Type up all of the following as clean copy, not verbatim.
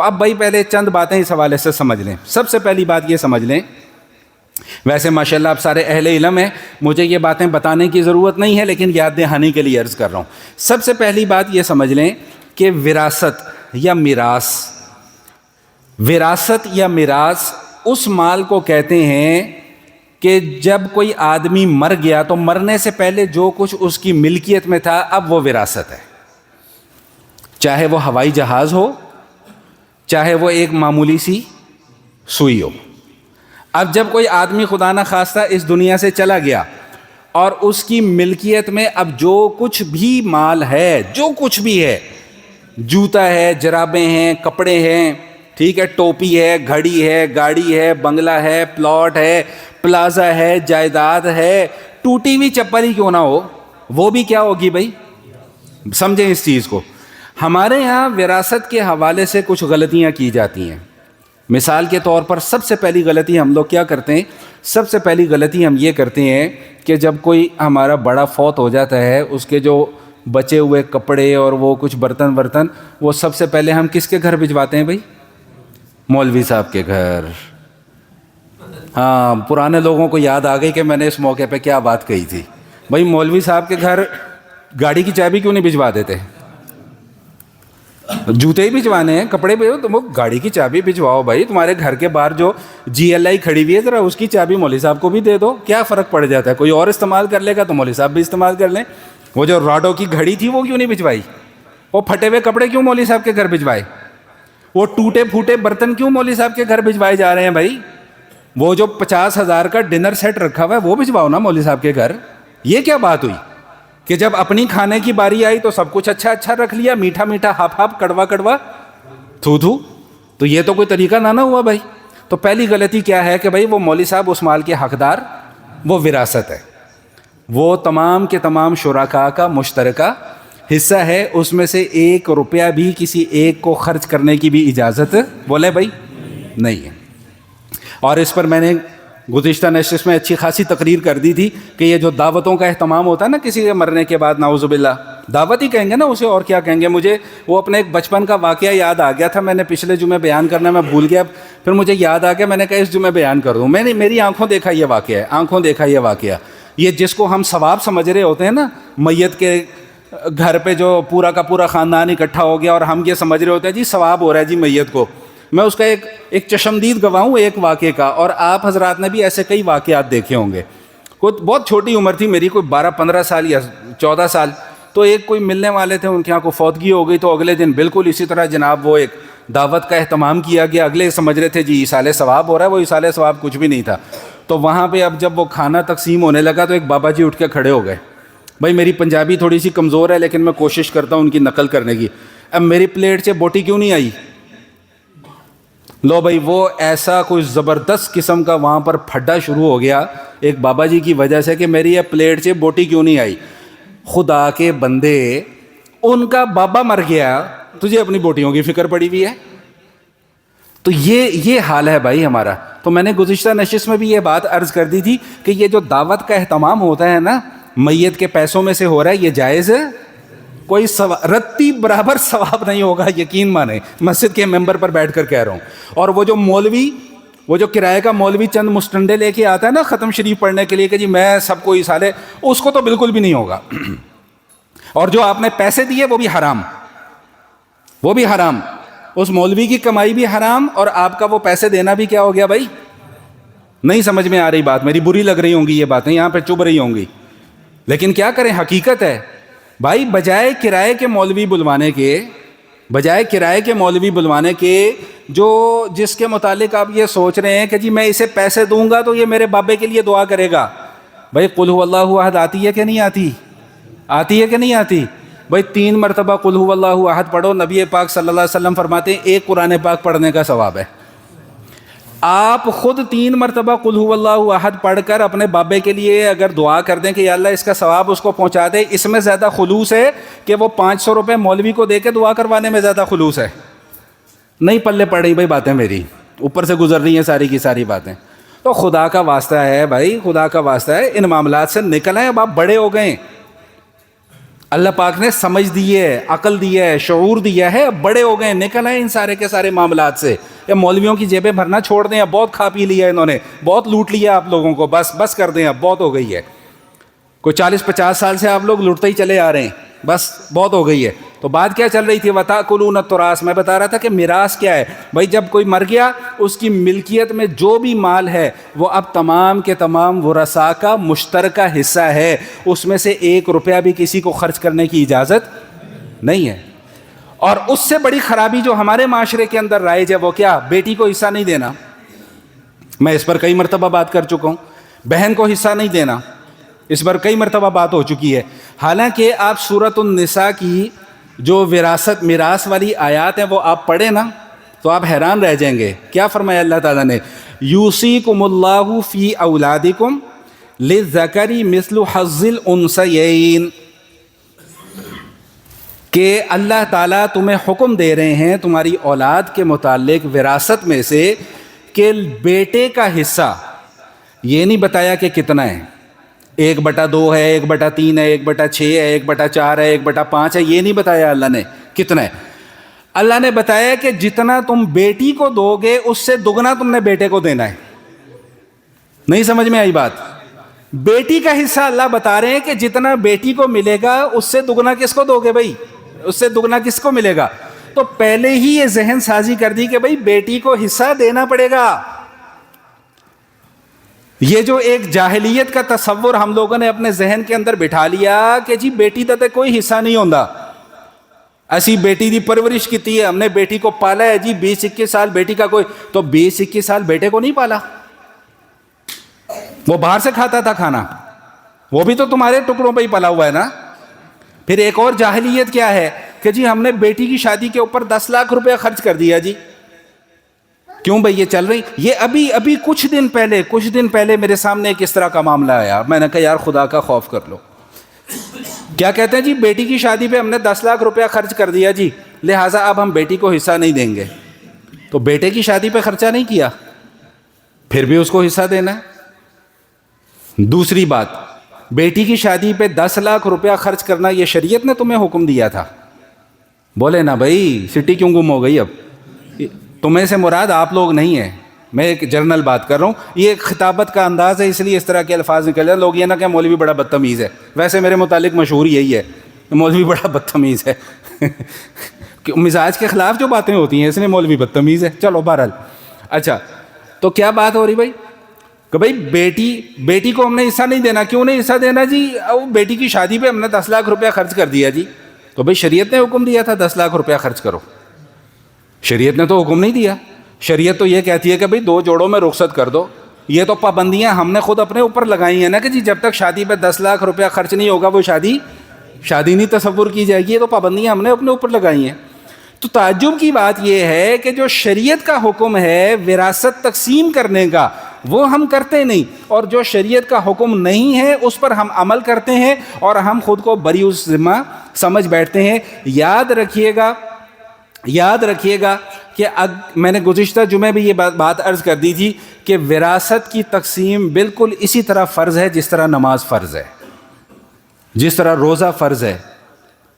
اب بھائی پہلے چند باتیں اس حوالے سے سمجھ لیں. سب سے پہلی بات یہ سمجھ لیں، ویسے ماشاءاللہ آپ سارے اہل علم ہیں، مجھے یہ باتیں بتانے کی ضرورت نہیں ہے، لیکن یاد دہانی کے لیے عرض کر رہا ہوں. سب سے پہلی بات یہ سمجھ لیں کہ وراثت یا میراث اس مال کو کہتے ہیں کہ جب کوئی آدمی مر گیا تو مرنے سے پہلے جو کچھ اس کی ملکیت میں تھا اب وہ وراثت ہے، چاہے وہ ہوائی جہاز ہو، چاہے وہ ایک معمولی سی سوئی ہو. اب جب کوئی آدمی خدا نہ خواستہ اس دنیا سے چلا گیا اور اس کی ملکیت میں اب جو کچھ بھی مال ہے، جو کچھ بھی ہے، جوتا ہے، جرابیں ہیں، کپڑے ہیں، ٹھیک ہے، ٹوپی ہے، گھڑی ہے، گاڑی ہے، بنگلہ ہے، پلاٹ ہے، پلازا ہے، جائیداد ہے، ٹوٹی ہوئی چپل ہی کیوں نہ ہو، وہ بھی کیا ہوگی بھائی؟ سمجھیں اس چیز کو. ہمارے ہاں وراثت کے حوالے سے کچھ غلطیاں کی جاتی ہیں. مثال کے طور پر سب سے پہلی غلطی ہم لوگ کیا کرتے ہیں؟ سب سے پہلی غلطی ہم یہ کرتے ہیں کہ جب کوئی ہمارا بڑا فوت ہو جاتا ہے، اس کے جو بچے ہوئے کپڑے اور وہ کچھ برتن وہ سب سے پہلے ہم کس کے گھر بھجواتے ہیں بھائی؟ مولوی صاحب کے گھر. ہاں، پرانے لوگوں کو یاد آ گئی کہ میں نے اس موقع پہ کیا بات کہی تھی. بھائی مولوی صاحب کے گھر گاڑی کی چابی کیوں نہیں بھجوا دیتے؟ جوتے ہی بھجوانے ہیں، کپڑے بھی تم گاڑی کی چابی بھجواؤ بھائی. تمہارے گھر کے باہر جو GLI کھڑی ہوئی ہے ذرا اس کی چابی مولوی صاحب کو بھی دے دو، کیا فرق پڑ جاتا ہے؟ کوئی اور استعمال کر لے گا تو مولوی صاحب بھی استعمال کر لیں. وہ جو راڈو کی گھڑی تھی وہ کیوں نہیں بھجوائی؟ وہ پھٹے ہوئے کپڑے کیوں مولوی صاحب کے گھر بھجوائے؟ وہ ٹوٹے پھوٹے برتن کیوں مولوی صاحب کے گھر بھجوائے جا رہے ہیں بھائی؟ وہ جو 50,000 کا ڈنر سیٹ رکھا ہوا ہے وہ بھجواؤ نا مولوی صاحب کے گھر. یہ کیا بات ہوئی کہ جب اپنی کھانے کی باری آئی تو سب کچھ اچھا اچھا رکھ لیا، میٹھا میٹھا ہاپ ہاپ، کڑوا کڑوا تھو تھو؟ تو یہ تو کوئی طریقہ نہ ہوا بھائی. تو پہلی غلطی کیا ہے کہ بھائی وہ مولوی صاحب اس مال کے حقدار، وہ وراثت ہے، وہ تمام کے تمام شرکاء کا مشترکہ حصہ ہے. اس میں سے 1 روپیہ بھی کسی ایک کو خرچ کرنے کی بھی اجازت بولے بھائی نہیں ہے. اور اس پر میں نے گزشتہ نشست میں اچھی خاصی تقریر کر دی تھی کہ یہ جو دعوتوں کا اہتمام ہوتا ہے نا کسی کے مرنے کے بعد، نعوذ باللہ، دعوت ہی کہیں گے نا اسے، اور کیا کہیں گے. مجھے وہ اپنے ایک بچپن کا واقعہ یاد آ گیا تھا، میں نے پچھلے جمعے بیان کرنا میں بھول گیا، پھر مجھے یاد آ گیا، میں نے کہا اس جمعے بیان کر دوں. میں نے میری آنکھوں دیکھا یہ واقعہ ہے، آنکھوں دیکھا یہ واقعہ. یہ جس کو ہم ثواب سمجھ رہے ہوتے ہیں نا، میت کے گھر پہ جو پورا کا پورا خاندان اکٹھا ہو گیا اور ہم یہ سمجھ رہے ہوتے ہیں جی ثواب ہو رہا ہے جی میت کو. میں اس کا ایک چشمدید گواہ ہوں ایک واقعے کا، اور آپ حضرات نے بھی ایسے کئی واقعات دیکھے ہوں گے. کوئی بہت چھوٹی عمر تھی میری، کوئی 12-15 سال یا 14 سال. تو ایک کوئی ملنے والے تھے، ان کے یہاں کو فوتگی ہو گئی، تو اگلے دن بالکل اسی طرح جناب وہ ایک دعوت کا اہتمام کیا گیا. اگلے سمجھ رہے تھے جی ایصال ثواب ہو رہا ہے، وہ ایصال ثواب کچھ بھی نہیں تھا. تو وہاں پہ اب جب وہ کھانا تقسیم ہونے لگا تو ایک بابا جی اٹھ کے کھڑے ہو گئے. بھائی میری پنجابی تھوڑی سی کمزور ہے لیکن میں کوشش کرتا ہوں ان کی نقل کرنے کی. اب میری پلیٹ سے بوٹی کیوں نہیں آئی؟ لو بھائی وہ ایسا کوئی زبردست قسم کا وہاں پر پھڈا شروع ہو گیا ایک بابا جی کی وجہ سے کہ میری یہ پلیٹ سے بوٹی کیوں نہیں آئی. خدا کے بندے، ان کا بابا مر گیا، تجھے اپنی بوٹیوں کی فکر پڑی ہوئی ہے. تو یہ حال ہے بھائی ہمارا. تو میں نے گزشتہ نشست میں بھی یہ بات عرض کر دی تھی کہ یہ جو دعوت کا اہتمام ہوتا ہے نا، میت کے پیسوں میں سے ہو رہا ہے، یہ جائز ہے؟ کوئی رتی برابر ثواب نہیں ہوگا، یقین مانیں، مسجد کے ممبر پر بیٹھ کر کہہ رہا ہوں. اور وہ جو مولوی، وہ جو کرائے کا مولوی چند مستنڈے لے کے آتا ہے نا ختم شریف پڑھنے کے لیے کہ جی میں سب کو ایصالے، اس کو تو بالکل بھی نہیں ہوگا. اور جو آپ نے پیسے دیے وہ بھی حرام، وہ بھی حرام. اس مولوی کی کمائی بھی حرام اور آپ کا وہ پیسے دینا بھی کیا ہو گیا بھائی؟ نہیں سمجھ میں آ رہی بات میری، بری لگ رہی ہوں گی یہ باتیں، یہاں پہ چبھ رہی ہوں گی، لیکن کیا کریں، حقیقت ہے بھائی. بجائے کرائے کے مولوی بلوانے کے جو جس کے متعلق آپ یہ سوچ رہے ہیں کہ جی میں اسے پیسے دوں گا تو یہ میرے بابے کے لیے دعا کرے گا. بھائی قل هو اللہ احد آتی ہے کہ نہیں آتی؟ آتی ہے کہ نہیں آتی؟ بھائی 3 مرتبہ قل هو اللہ احد پڑھو، نبی پاک صلی اللہ علیہ وسلم فرماتے ہیں ایک قرآن پاک پڑھنے کا ثواب ہے. آپ خود 3 مرتبہ قل هو اللہ احد پڑھ کر اپنے بابے کے لیے اگر دعا کر دیں کہ یا اللہ اس کا ثواب اس کو پہنچا دے، اس میں زیادہ خلوص ہے کہ وہ 500 روپے مولوی کو دے کے دعا کروانے میں زیادہ خلوص ہے؟ نہیں پلے پڑ رہی بھائی باتیں میری، اوپر سے گزر رہی ہیں ساری کی ساری باتیں. تو خدا کا واسطہ ہے بھائی، خدا کا واسطہ ہے، ان معاملات سے نکل آئیں. اب آپ بڑے ہو گئے، اللہ پاک نے سمجھ دی ہے، عقل دی ہے، شعور دیا ہے، اب بڑے ہو گئے، نکل آئے ان سارے کے سارے معاملات سے. یا مولویوں کی جیبیں بھرنا چھوڑ دیں، اب بہت کھا پی لیا انہوں نے، بہت لوٹ لیا آپ لوگوں کو، بس کر دیں، اب بہت ہو گئی ہے. کوئی 40-50 سال سے آپ لوگ لوٹتے ہی چلے آ رہے ہیں، بس بہت ہو گئی ہے. تو بات کیا چل رہی تھی؟ وَتَأْكُلُونَ التُّرَاثَ. میں بتا رہا تھا کہ میراث کیا ہے بھائی. جب کوئی مر گیا، اس کی ملکیت میں جو بھی مال ہے وہ اب تمام کے تمام ورثاء کا مشترکہ حصہ ہے. اس میں سے 1 روپیہ بھی کسی کو خرچ کرنے کی اجازت نہیں ہے. اور اس سے بڑی خرابی جو ہمارے معاشرے کے اندر رائج ہے وہ کیا؟ بیٹی کو حصہ نہیں دینا. میں اس پر کئی مرتبہ بات کر چکا ہوں. بہن کو حصہ نہیں دینا، اس پر کئی مرتبہ بات ہو چکی ہے. حالانکہ آپ سورۃ النساء کی جو میراث والی آیات ہیں وہ آپ پڑھیں نا تو آپ حیران رہ جائیں گے. کیا فرمایا اللہ تعالیٰ نے؟ یوصیکم اللہ فی اولادکم للذکر مثل حظ الانثیین. کہ اللہ تعالیٰ تمہیں حکم دے رہے ہیں تمہاری اولاد کے متعلق وراثت میں سے کہ بیٹے کا حصہ، یہ نہیں بتایا کہ کتنا ہے، 1/2 ہے، 1/3 ہے، 1/6 ہے، 1/4 ہے، 1/5 ہے، یہ نہیں بتایا اللہ نے کتنا ہے. اللہ نے بتایا کہ جتنا تم بیٹی کو دو گے اس سے دگنا تم نے بیٹے کو دینا ہے. نہیں سمجھ میں آئی بات؟ بیٹی کا حصہ اللہ بتا رہے ہیں کہ جتنا بیٹی کو ملے گا اس سے دگنا کس کو دو گے بھائی؟ اس سے دگنا کس کو ملے گا؟ تو پہلے ہی یہ ذہن سازی کر دی کہ بھائی بیٹی کو حصہ دینا پڑے گا. یہ جو ایک جاہلیت کا تصور ہم لوگوں نے اپنے ذہن کے اندر بٹھا لیا کہ جی بیٹی دا تے کوئی حصہ نہیں ہوتا، ایسی بیٹی دی پرورش کی ہے، ہم نے بیٹی کو پالا ہے جی 20-21 سال بیٹی کا کوئی، تو 20-21 سال بیٹے کو نہیں پالا، وہ باہر سے کھاتا تھا کھانا، وہ بھی تو تمہارے ٹکڑوں پہ ہی پلا ہوا ہے نا. پھر ایک اور جاہلیت کیا ہے کہ جی ہم نے بیٹی کی شادی کے اوپر 10 لاکھ روپے خرچ کر دیا جی. کیوں بھائی؟ یہ چل رہی، یہ ابھی کچھ دن پہلے میرے سامنے ایک اس طرح کا معاملہ آیا. میں نے کہا یار خدا کا خوف کر لو. کیا کہتے ہیں جی بیٹی کی شادی پہ ہم نے 10 لاکھ روپیہ خرچ کر دیا جی، لہٰذا اب ہم بیٹی کو حصہ نہیں دیں گے. تو بیٹے کی شادی پہ خرچہ نہیں کیا، پھر بھی اس کو حصہ دینا ہے. دوسری بات، بیٹی کی شادی پہ 10 لاکھ روپیہ خرچ کرنا یہ شریعت نے تمہیں حکم دیا تھا؟ بولے نا بھائی، سٹی کیوں گم ہو گئی؟ اب تمہیں سے مراد آپ لوگ نہیں ہیں، میں ایک جنرل بات کر رہا ہوں. یہ ایک خطابت کا انداز ہے، اس لیے اس طرح کے الفاظ نکل جائیں. لوگ یہ نہ کہ مولوی بڑا بدتمیز ہے. ویسے میرے متعلق مشہور یہی ہے، مولوی بڑا بدتمیز ہے. مزاج کے خلاف جو باتیں ہوتی ہیں اس لیے مولوی بدتمیز ہے. چلو بہرحال، اچھا تو کیا بات ہو رہی بھائی کہ بھائی بیٹی کو ہم نے حصہ نہیں دینا. کیوں نہیں حصہ دینا جی؟ بیٹی کی شادی پہ ہم نے 10 لاکھ روپیہ خرچ کر دیا جی. تو بھائی شریعت نے حکم دیا تھا 10 لاکھ روپیہ خرچ کرو، شریعت نے تو حکم نہیں دیا. شریعت تو یہ کہتی ہے کہ بھئی 2 جوڑوں میں رخصت کر دو. یہ تو پابندیاں ہم نے خود اپنے اوپر لگائی ہیں نا کہ جی جب تک شادی پہ 10 لاکھ روپیہ خرچ نہیں ہوگا وہ شادی نہیں تصور کی جائے گی. یہ تو پابندیاں ہم نے اپنے اوپر لگائی ہیں. تو تعجب کی بات یہ ہے کہ جو شریعت کا حکم ہے وراثت تقسیم کرنے کا وہ ہم کرتے نہیں، اور جو شریعت کا حکم نہیں ہے اس پر ہم عمل کرتے ہیں اور ہم خود کو بری الذمہ سمجھ بیٹھتے ہیں. یاد رکھیے گا کہ میں نے گزشتہ جمعے بھی یہ بات عرض کر دی تھی کہ وراثت کی تقسیم بالکل اسی طرح فرض ہے جس طرح نماز فرض ہے، جس طرح روزہ فرض ہے،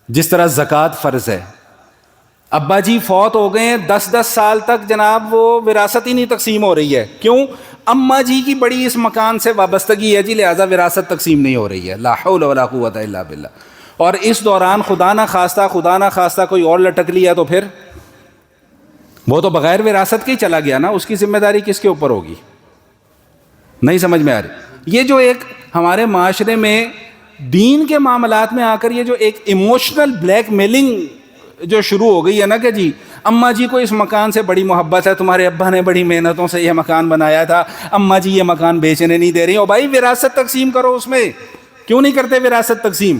جس طرح زکوٰۃ فرض ہے. ابا جی فوت ہو گئے ہیں، 10 سال تک جناب وہ وراثت ہی نہیں تقسیم ہو رہی ہے. کیوں؟ اماں جی کی بڑی اس مکان سے وابستگی ہے جی، لہٰذا وراثت تقسیم نہیں ہو رہی ہے. لا حول ولا قوت الا باللہ. اور اس دوران خدا نہ خواستہ کوئی اور لٹک لیا تو پھر وہ تو بغیر وراثت کے ہی چلا گیا نا. اس کی ذمہ داری کس کے اوپر ہوگی؟ نہیں سمجھ میں آ رہی. یہ جو ایک ہمارے معاشرے میں دین کے معاملات میں آ کر یہ جو ایک ایموشنل بلیک میلنگ جو شروع ہو گئی ہے نا کہ جی اماں جی کو اس مکان سے بڑی محبت ہے، تمہارے ابا نے بڑی محنتوں سے یہ مکان بنایا تھا، اماں جی یہ مکان بیچنے نہیں دے رہی. او بھائی وراثت تقسیم کرو. اس میں کیوں نہیں کرتے وراثت تقسیم؟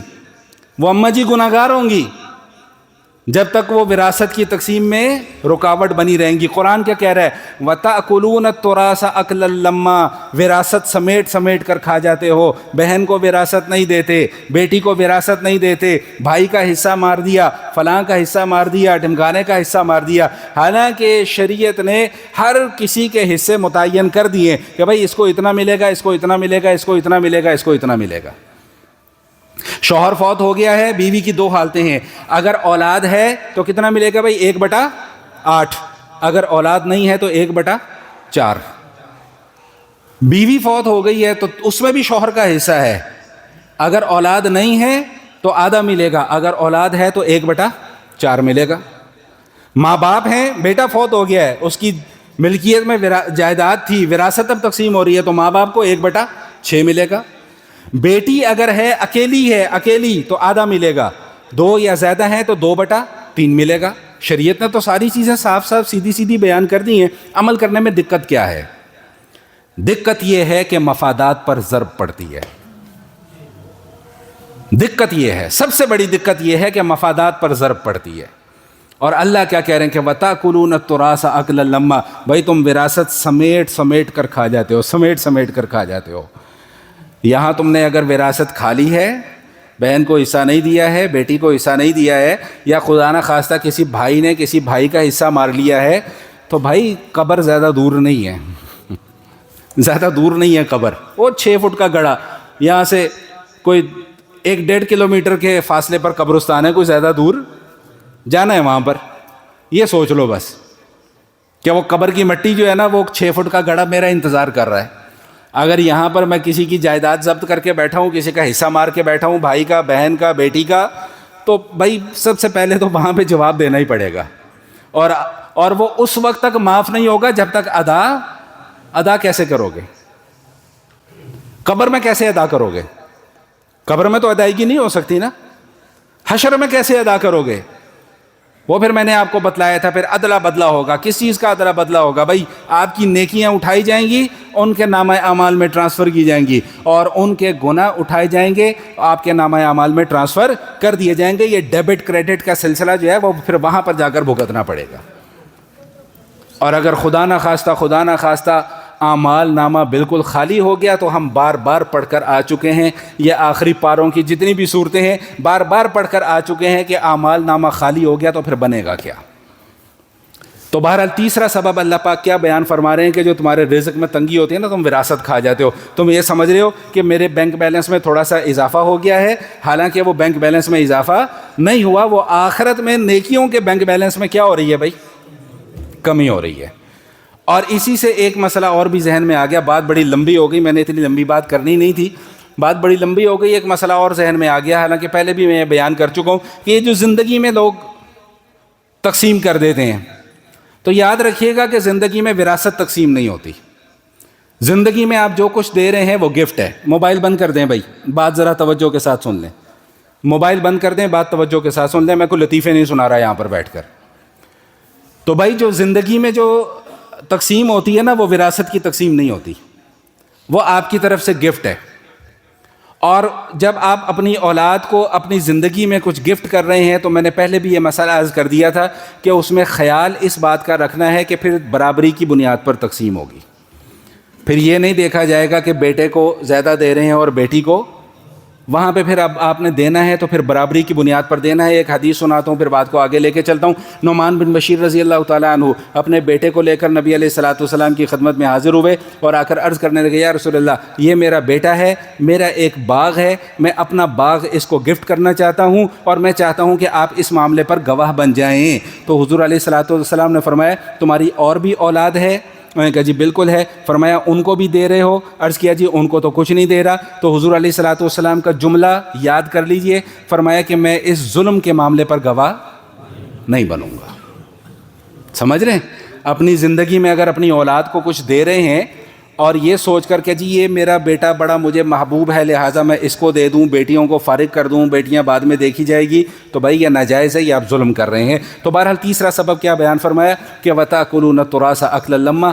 وہ اماں جی گناہگار ہوں گی جب تک وہ وراثت کی تقسیم میں رکاوٹ بنی رہیں گی. قرآن کیا کہہ رہا ہے؟ وَتَأْكُلُونَ التُّرَاثَ أَكْلًا لَمًّا. وراثت سمیٹ کر کھا جاتے ہو. بہن کو وراثت نہیں دیتے، بیٹی کو وراثت نہیں دیتے، بھائی کا حصہ مار دیا، فلاں کا حصہ مار دیا، ڈھمکانے کا حصہ مار دیا. حالانکہ شریعت نے ہر کسی کے حصے متعین کر دیے کہ بھائی اس کو اتنا ملے گا، اس کو اتنا ملے گا، اس کو اتنا ملے گا، اس کو اتنا ملے گا. شوہر فوت ہو گیا ہے، بیوی کی دو حالتیں ہیں، اگر اولاد ہے تو کتنا ملے گا بھائی؟ 1/8، اگر اولاد نہیں ہے تو 1/4۔ بیوی فوت ہو گئی ہے تو اس میں بھی شوہر کا حصہ ہے، اگر اولاد نہیں ہے تو آدھا ملے گا، اگر اولاد ہے تو 1/4 ملے گا۔ ماں باپ ہیں، بیٹا فوت ہو گیا ہے، اس کی ملکیت میں جائیداد تھی، وراثت اب تقسیم ہو رہی ہے تو ماں باپ کو 1/6 ملے گا۔ بیٹی اگر ہے، اکیلی تو آدھا ملے گا، 2 یا زیادہ ہیں تو 2/3 ملے گا۔ شریعت نے تو ساری چیزیں صاف صاف سیدھی سیدھی بیان کر دی ہیں، عمل کرنے میں دقت کیا ہے؟ دقت یہ ہے کہ مفادات پر ضرب پڑتی ہے، دقت یہ ہے، سب سے بڑی دقت یہ ہے کہ مفادات پر ضرب پڑتی ہے۔ اور اللہ کیا کہہ رہے ہیں کہ وَتَأْكُلُونَ التُّرَاثَ أَكْلًا لَمًّا، بھائی تم وراثت سمیٹ کر کھا جاتے ہو، سمیٹ کر کھا جاتے ہو۔ یہاں تم نے اگر وراثت کھا لی ہے، بہن کو حصہ نہیں دیا ہے، بیٹی کو حصہ نہیں دیا ہے، یا خدا نہ خواستہ کسی بھائی نے کسی بھائی کا حصہ مار لیا ہے، تو بھائی قبر زیادہ دور نہیں ہے، زیادہ دور نہیں ہے قبر، وہ 6 فٹ کا گڑھا، یہاں سے کوئی 1-1.5 کلومیٹر کے فاصلے پر قبرستان ہے، کوئی زیادہ دور جانا ہے وہاں پر؟ یہ سوچ لو بس کہ وہ قبر کی مٹی جو ہے نا، وہ 6 فٹ کا گڑھا میرا انتظار کر رہا ہے۔ اگر یہاں پر میں کسی کی جائیداد ضبط کر کے بیٹھا ہوں، کسی کا حصہ مار کے بیٹھا ہوں، بھائی کا، بہن کا، بیٹی کا، تو بھائی سب سے پہلے تو وہاں پہ جواب دینا ہی پڑے گا، اور وہ اس وقت تک معاف نہیں ہوگا جب تک ادا کیسے کرو گے؟ قبر میں کیسے ادا کرو گے؟ قبر میں تو ادائیگی نہیں ہو سکتی نا، حشر میں کیسے ادا کرو گے؟ وہ پھر میں نے آپ کو بتلایا تھا، پھر ادلا بدلا ہوگا۔ کس چیز کا ادلا بدلا ہوگا بھائی؟ آپ کی نیکیاں اٹھائی جائیں گی، ان کے نامہ اعمال میں ٹرانسفر کی جائیں گی، اور ان کے گناہ اٹھائے جائیں گے، آپ کے نامہ اعمال میں ٹرانسفر کر دیے جائیں گے۔ یہ ڈیبٹ کریڈٹ کا سلسلہ جو ہے وہ پھر وہاں پر جا کر بھگتنا پڑے گا۔ اور اگر خدا نہ خواستہ اعمال نامہ بالکل خالی ہو گیا، تو ہم بار بار پڑھ کر آ چکے ہیں، یہ آخری پاروں کی جتنی بھی صورتیں ہیں بار بار پڑھ کر آ چکے ہیں کہ اعمال نامہ خالی ہو گیا تو پھر بنے گا کیا؟ تو بہرحال تیسرا سبب اللہ پاک کیا بیان فرما رہے ہیں کہ جو تمہارے رزق میں تنگی ہوتی ہے نا، تم وراثت کھا جاتے ہو، تم یہ سمجھ رہے ہو کہ میرے بینک بیلنس میں تھوڑا سا اضافہ ہو گیا ہے، حالانکہ وہ بینک بیلنس میں اضافہ نہیں ہوا، وہ آخرت میں نیکیوں کے بینک بیلنس میں کیا ہو رہی ہے بھائی؟ کمی ہو رہی ہے۔ اور اسی سے ایک مسئلہ اور بھی ذہن میں آ گیا، بات بڑی لمبی ہو گئی، میں نے اتنی لمبی بات کرنی نہیں تھی، بات بڑی لمبی ہو گئی، ایک مسئلہ اور ذہن میں آ گیا، حالانکہ پہلے بھی میں بیان کر چکا ہوں کہ یہ جو زندگی میں لوگ تقسیم کر دیتے ہیں، تو یاد رکھیے گا کہ زندگی میں وراثت تقسیم نہیں ہوتی۔ زندگی میں آپ جو کچھ دے رہے ہیں وہ گفٹ ہے۔ موبائل بند کر دیں بھائی، بات ذرا توجہ کے ساتھ سن لیں، موبائل بند کر دیں، بات توجہ کے ساتھ سن لیں، میں کوئی لطیفے نہیں سنا رہا یہاں پر بیٹھ کر۔ تو بھائی جو زندگی میں جو تقسیم ہوتی ہے نا، وہ وراثت کی تقسیم نہیں ہوتی، وہ آپ کی طرف سے گفٹ ہے۔ اور جب آپ اپنی اولاد کو اپنی زندگی میں کچھ گفٹ کر رہے ہیں، تو میں نے پہلے بھی یہ مسئلہ عرض کر دیا تھا کہ اس میں خیال اس بات کا رکھنا ہے کہ پھر برابری کی بنیاد پر تقسیم ہوگی، پھر یہ نہیں دیکھا جائے گا کہ بیٹے کو زیادہ دے رہے ہیں اور بیٹی کو، وہاں پہ پھر اب آپ نے دینا ہے تو پھر برابری کی بنیاد پر دینا ہے۔ ایک حدیث سناتا ہوں، پھر بات کو آگے لے کے چلتا ہوں۔ نعمان بن بشیر رضی اللہ تعالیٰ عنہ اپنے بیٹے کو لے کر نبی علیہ الصلوۃ والسلام کی خدمت میں حاضر ہوئے اور آ کر عرض کرنے لگے، یا رسول اللہ، یہ میرا بیٹا ہے، میرا ایک باغ ہے، میں اپنا باغ اس کو گفٹ کرنا چاہتا ہوں، اور میں چاہتا ہوں کہ آپ اس معاملے پر گواہ بن جائیں۔ تو حضور علیہ الصلوۃ والسلام نے فرمایا، تمہاری اور بھی اولاد ہے؟ میں نے کہا جی بالکل ہے۔ فرمایا ان کو بھی دے رہے ہو؟ عرض کیا جی ان کو تو کچھ نہیں دے رہا۔ تو حضور علیہ الصلوۃ والسلام کا جملہ یاد کر لیجئے، فرمایا کہ میں اس ظلم کے معاملے پر گواہ نہیں بنوں گا۔ سمجھ رہے ہیں؟ اپنی زندگی میں اگر اپنی اولاد کو کچھ دے رہے ہیں اور یہ سوچ کر کہ جی یہ میرا بیٹا بڑا مجھے محبوب ہے، لہٰذا میں اس کو دے دوں، بیٹیوں کو فارغ کر دوں، بیٹیاں بعد میں دیکھی جائے گی، تو بھائی یہ ناجائز ہے، یہ آپ ظلم کر رہے ہیں۔ تو بہرحال تیسرا سبب کیا بیان فرمایا کہ وَتَأْكُلُونَ التُّرَاثَ أَكْلًا لَمًّا،